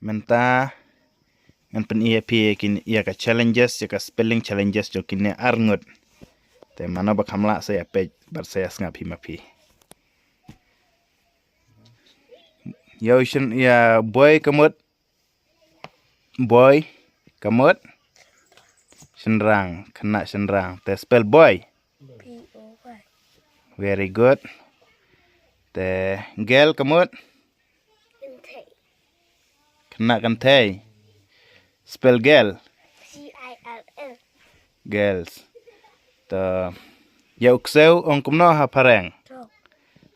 Menta ngan pen EAP kin ia ka challenges ya ka spelling challenges jo kin arngut. Te mana ba kamla saya page bar saya ngapi mapi. Ya usin ya boy kamut. Boy kamut. Senrang, kena senrang. Te spell boy. B-O-Y. Very good. Te girl kamut. Intake. Kena kentei. Spell girl. G-I-L-L. Girls. Te ya ukseu ong kumno ha pareng. Dog.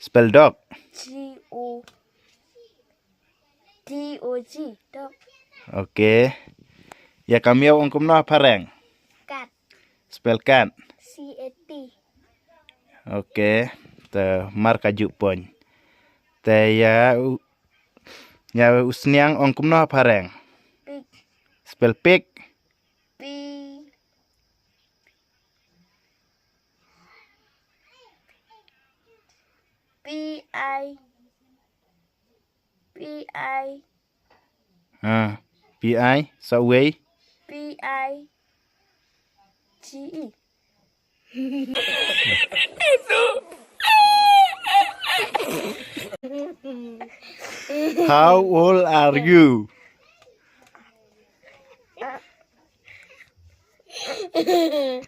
Spell dog. G-O-D-O-G. Dog. Oke. Ya kamiau ong kumno ha pareng. Cat. Spell cat. C-A-T. Oke. Te marka jupon. Te ya usniang ong kumno ha pareng. Pig. Spell pig. P. P-I. P-I. P-I. Subway. P-I-G-E. How old are you?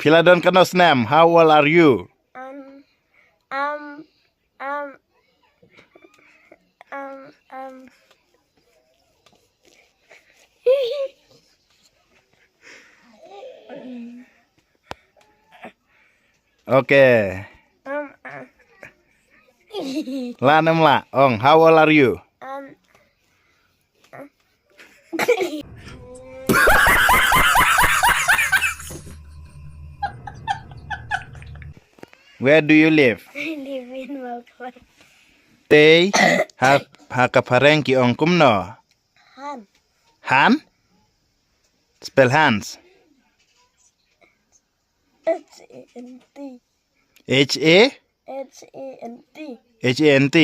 Philadon kanos name. How old are you? Um, Oke. La nem la. Ong, how old are you? Where do you live? I live in Melbourne. Te ha kapareng ki ong kumno. Han. Han? Spell hands. H-A-N-T. H-A? H-A-N-T. H-A-N-T.